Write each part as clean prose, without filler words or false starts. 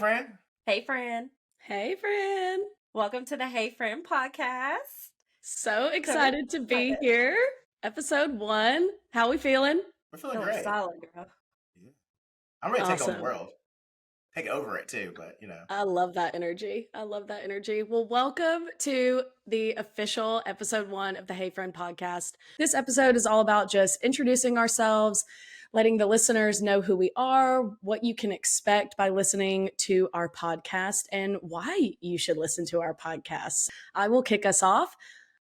friend. Hey, friend. Hey, friend. Welcome to the Hey Friend podcast. So excited to be here. Episode 1. How we feeling? We're feeling Feeling great. solid, girl. Yeah. I'm ready to take on the Awesome. world. Take over it too, but I love that energy. Well, welcome to the official episode 1 of the Hey Friend podcast. This episode is all about just introducing ourselves, letting the listeners know who we are, what you can expect by listening to our podcast, and why you should listen to our podcast. I will kick us off.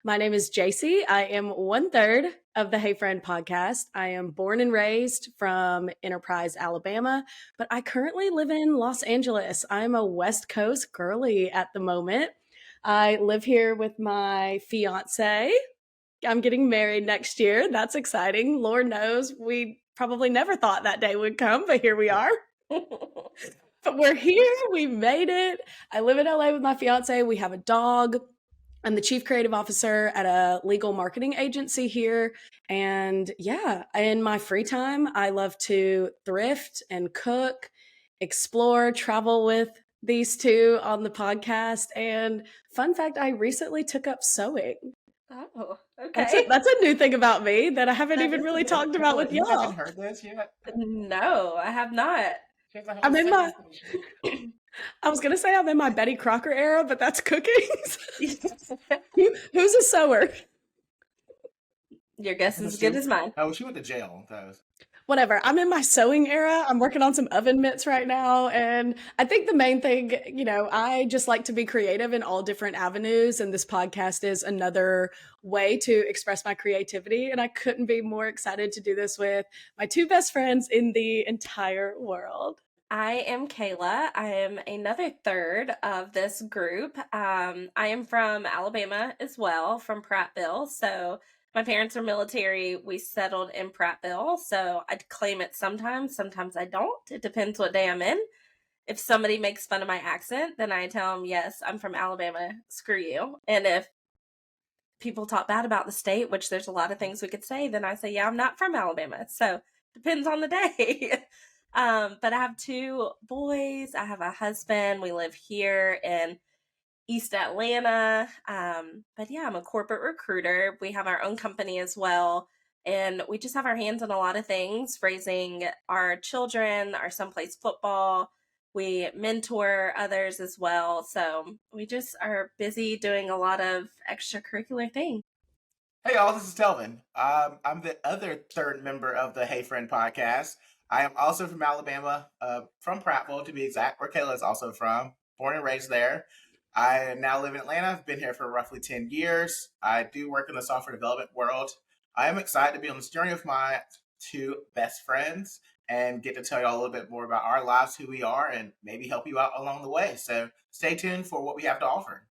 My name is Jacey. I am 1/3 of the Hey Friend podcast. I am born and raised from Enterprise, Alabama, but I currently live in Los Angeles. I'm a West Coast girly at the moment. I live here with my fiance. I'm getting married next year. That's exciting. Lord knows we probably never thought that day would come, but here we are. But we're here. We made it. I live in LA with my fiance. We have a dog. I'm the chief creative officer at a legal marketing agency here. And yeah, in my free time, I love to thrift and cook, explore, travel with these two on the podcast. And fun fact, I recently took up sewing. Oh, okay. That's a new thing about me that I haven't even really talked about with you y'all. haven't heard this yet? No, I have not. I'm in my... I was going to say I'm in my Betty Crocker era, but that's cooking. Who's a sewer? Your guess is as good as mine. Oh, she went to jail. Whatever. I'm in my sewing era. I'm working on some oven mitts right now. And I think the main thing, I just like to be creative in all different avenues. And this podcast is another way to express my creativity. And I couldn't be more excited to do this with my two best friends in the entire world. I am Kayla. I am another third of this group. I am from Alabama as well, from Prattville. So my parents are military. We settled in Prattville. So I claim it sometimes I don't. It depends what day I'm in. If somebody makes fun of my accent, then I tell them, yes, I'm from Alabama. Screw you. And if people talk bad about the state, which there's a lot of things we could say, then I say, yeah, I'm not from Alabama. So depends on the day. But I have 2 boys. I have a husband. We live here in East Atlanta. But yeah, I'm a corporate recruiter. We have our own company as well. And we just have our hands on a lot of things, raising our children, our son plays football. We mentor others as well. So we just are busy doing a lot of extracurricular things. Hey y'all, this is Telvin. I'm the other third member of the Hey Friend podcast. I am also from Alabama, from Prattville to be exact, where Kayla is also from. Born and raised there. I now live in Atlanta. I've been here for roughly 10 years. I do work in the software development world. I am excited to be on this journey with my 2 best friends and get to tell you all a little bit more about our lives, who we are, and maybe help you out along the way. So stay tuned for what we have to offer.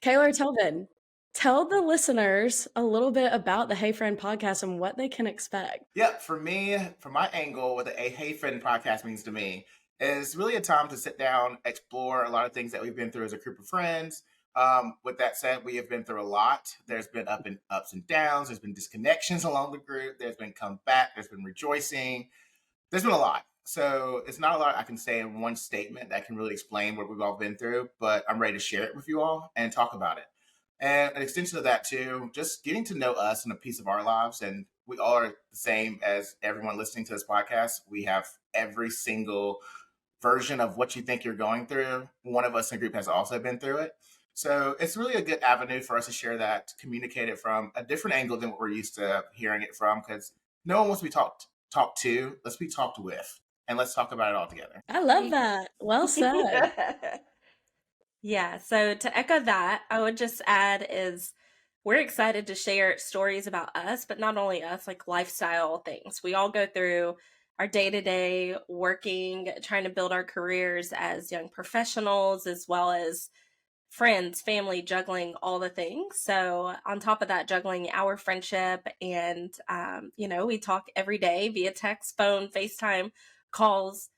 Kayla or Telvin, tell the listeners a little bit about the Hey Friend podcast and what they can expect. Yep, for me, from my angle, what the Hey Friend podcast means to me is really a time to sit down, explore a lot of things that we've been through as a group of friends. With that said, we have been through a lot. There's been ups and downs. There's been disconnections along the group. There's been comeback. There's been rejoicing. There's been a lot. So it's not a lot I can say in one statement that can really explain what we've all been through, but I'm ready to share it with you all and talk about it. And an extension of that too, just getting to know us and a piece of our lives. And we all are the same as everyone listening to this podcast. We have every single version of what you think you're going through. One of us in the group has also been through it. So it's really a good avenue for us to share that, to communicate it from a different angle than what we're used to hearing it from, because no one wants to be talked to. Let's be talked with. And let's talk about it all together. I love that. Well said. Yeah, so to echo that, I would just add is we're excited to share stories about us, but not only us, like lifestyle things. We all go through our day-to-day working, trying to build our careers as young professionals, as well as friends, family, juggling all the things. So on top of that, juggling our friendship and, we talk every day via text, phone, FaceTime, calls,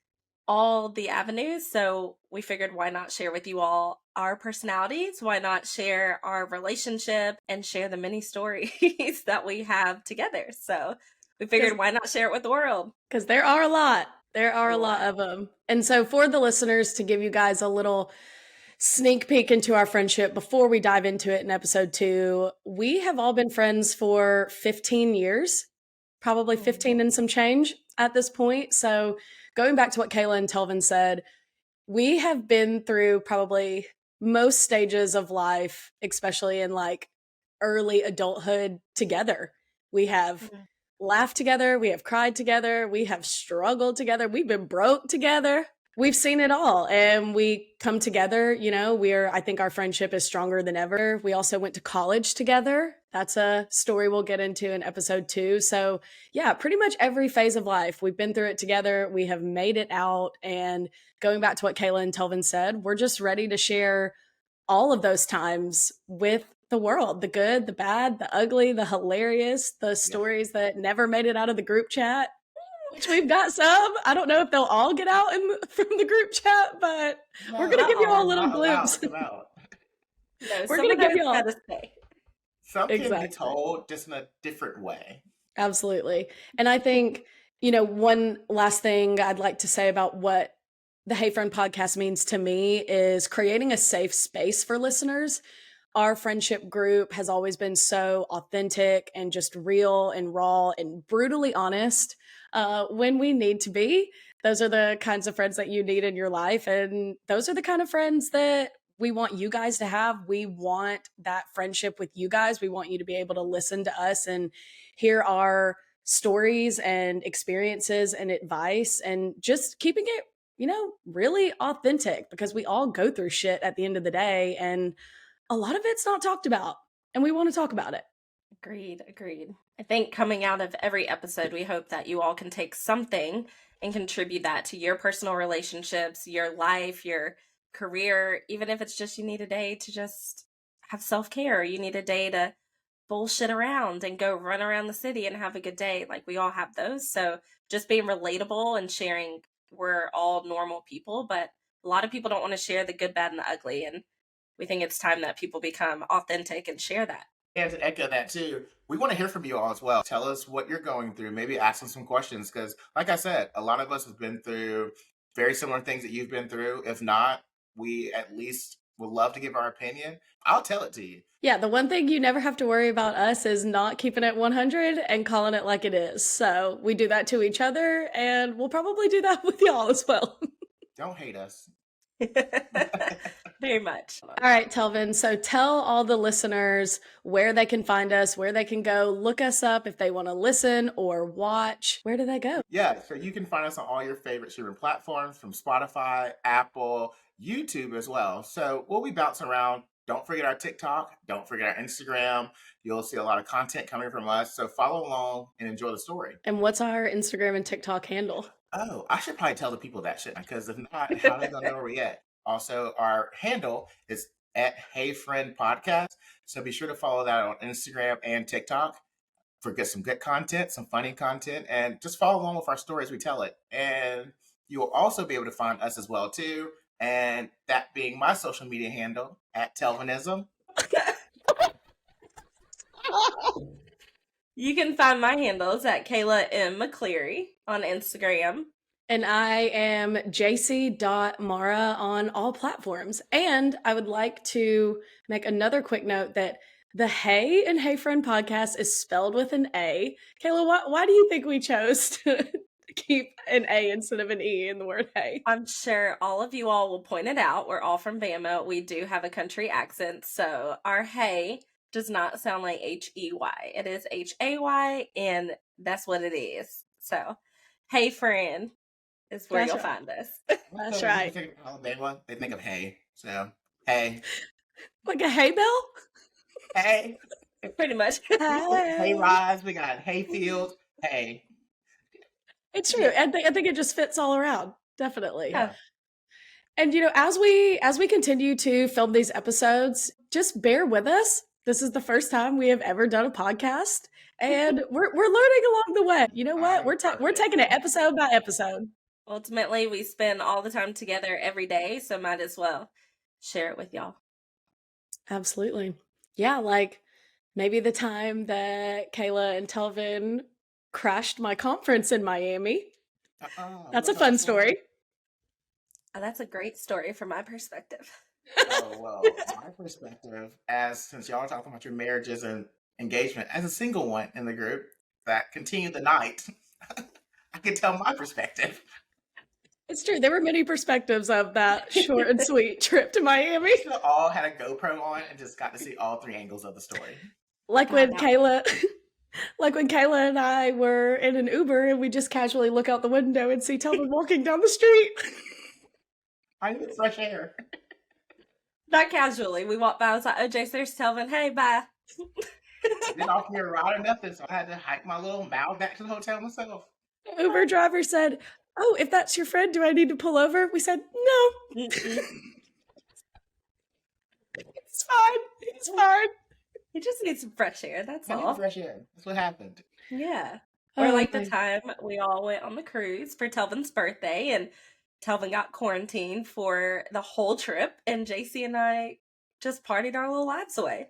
all the avenues. So we figured, why not share with you all our personalities? Why not share our relationship and share the many stories that we have together? So we figured, why not share it with the world? Because there are a lot. There are a lot of them. And so for the listeners, to give you guys a little sneak peek into our friendship before we dive into it in episode 2, we have all been friends for 15 years, probably 15 and some change at this point. So going back to what Kayla and Telvin said, we have been through probably most stages of life, especially in like early adulthood together. We have laughed together, we have cried together, we have struggled together, we've been broke together. We've seen it all, and we come together, you know, I think our friendship is stronger than ever. We also went to college together. That's a story we'll get into in episode 2. So yeah, pretty much every phase of life, we've been through it together. We have made it out. And going back to what Kayla and Telvin said, we're just ready to share all of those times with the world, the good, the bad, the ugly, the hilarious, the stories that never made it out of the group chat, which we've got some. I don't know if they'll all get out from the group chat, but we're going to give you all a little glimpse. We're going to give you all. Some can be told just in a different way. Absolutely. And I think, you know, one last thing I'd like to say about what the Hey Friend podcast means to me is creating a safe space for listeners. Our friendship group has always been so authentic and just real and raw and brutally honest when we need to be. Those are the kinds of friends that you need in your life. And those are the kind of friends that we want you guys to have. We want that friendship with you guys. We want you to be able to listen to us and hear our stories and experiences and advice, and just keeping it, you know, really authentic, because we all go through shit at the end of the day, and a lot of it's not talked about, and we want to talk about it. Agreed. I think coming out of every episode, we hope that you all can take something and contribute that to your personal relationships, your life, your career, even if it's just you need a day to just have self-care. You need a day to bullshit around and go run around the city and have a good day. Like, we all have those. So just being relatable and sharing, we're all normal people, but a lot of people don't want to share the good, bad, and the ugly. And we think it's time that people become authentic and share that. And to echo that too, we want to hear from you all as well. Tell us what you're going through. Maybe ask us some questions, because like I said, a lot of us have been through very similar things that you've been through. If not, we at least would love to give our opinion. I'll tell it to you. Yeah, the one thing you never have to worry about us is not keeping it 100 and calling it like it is. So we do that to each other, and we'll probably do that with y'all as well. Don't hate us. Very much. All right, Telvin. So tell all the listeners where they can find us, where they can go look us up if they want to listen or watch. Where do they go? Yeah, so you can find us on all your favorite streaming platforms, from Spotify, Apple, YouTube as well. So we'll be bouncing around. Don't forget our TikTok. Don't forget our Instagram. You'll see a lot of content coming from us. So follow along and enjoy the story. And what's our Instagram and TikTok handle? Oh, I should probably tell the people that shit, because if not, how are they going to know where we're at? Also, our handle is at Hey Friend Podcast. So be sure to follow that on Instagram and TikTok for some good content, some funny content, and just follow along with our story as we tell it. And you will also be able to find us as well too. And that being my social media handle at Telvinism. You can find my handles at Kayla M. McCleary on Instagram. And I am Jacey.Mara on all platforms. And I would like to make another quick note that the Hey and Hey Friend podcast is spelled with an A. Kayla, why do you think we chose to keep an A instead of an E in the word hey? I'm sure all of you all will point it out. We're all from Bama. We do have a country accent. So our hey does not sound like H-E-Y. It is H-A-Y, and that's what it is. So, Hey Friend is where you'll find us. That's right. Think of Alabama, they think of hay. So, hey. Like a hay bell? Hey. Pretty much. Hay rise, we got hay fields, hay. It's true. I think it just fits all around. Definitely. Yeah. And you know, as we continue to film these episodes, just bear with us. This is the first time we have ever done a podcast, and we're learning along the way. You know what? We're taking it episode by episode. Ultimately, we spend all the time together every day, so might as well share it with y'all. Absolutely. Yeah, like maybe the time that Kayla and Telvin crashed my conference in Miami. That's What a about fun this one? story. Oh, that's a great story from my perspective. Oh, well, my perspective, as since y'all are talking about your marriages and engagement, as a single one in the group that continued the night, I can tell my perspective. It's true. There were many perspectives of that short and sweet trip to Miami. We should have all had a GoPro on and just got to see all three angles of the story. Like God, when Kayla, like when Kayla and I were in an Uber and we just casually look out the window and see Telvin walking down the street. I need fresh air. not casually. We walked by. I was like, "Oh, Jacey, there's Telvin. Hey, bye." They didn't offer me a ride or nothing, so I had to hike my little mile back to the hotel myself. Uber driver said, "Oh, if that's your friend, do I need to pull over?" We said, "No, Mm-mm. it's fine. It's fine." You just need some fresh air. That's I need all. fresh air. That's what happened. Yeah. Or Oh, like the my- time we all went on the cruise for Telvin's birthday, and Telvin got quarantined for the whole trip, and JC and I just partied our little lives away.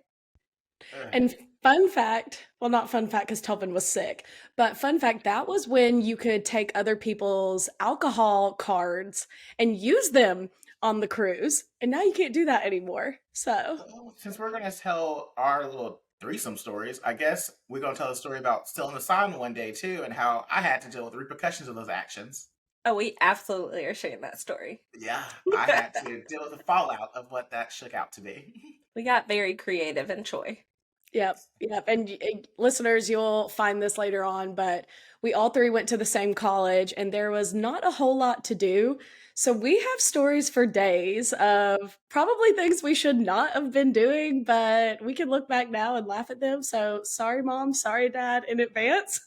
Ugh. And fun fact, well, not fun fact because Telvin was sick, but fun fact, that was when you could take other people's alcohol cards and use them on the cruise. And now you can't do that anymore. So, Well, since we're gonna tell our little threesome stories, I guess we're gonna tell a story about stealing a sign one day too, and how I had to deal with the repercussions of those actions. Oh, we absolutely are sharing that story. Yeah, I had to deal with the fallout of what that shook out to be. We got very creative in Troy. yep. And listeners, you'll find this later on, but we all three went to the same college and there was not a whole lot to do. So we have stories for days of probably things we should not have been doing, but we can look back now and laugh at them. So sorry, mom. Sorry, dad, in advance.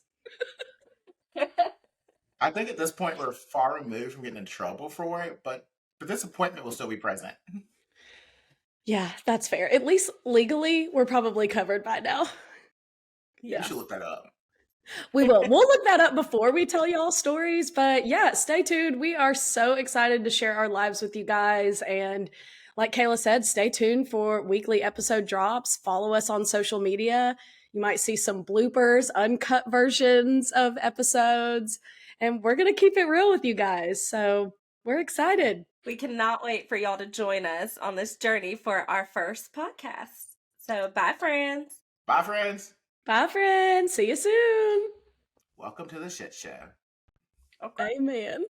I think at this point we're far removed from getting in trouble for it, but the disappointment will still be present. Yeah, that's fair. At least legally, we're probably covered by now. You Yeah. should look that up. We will. We'll look that up before we tell y'all stories. But yeah, stay tuned. We are so excited to share our lives with you guys. And like Kayla said, stay tuned for weekly episode drops. Follow us on social media. You might see some bloopers, uncut versions of episodes. And we're going to keep it real with you guys. So we're excited. We cannot wait for y'all to join us on this journey for our first podcast. So, bye, friends. Bye, friends. Bye, friends. See you soon. Welcome to the shit show. Okay. Amen.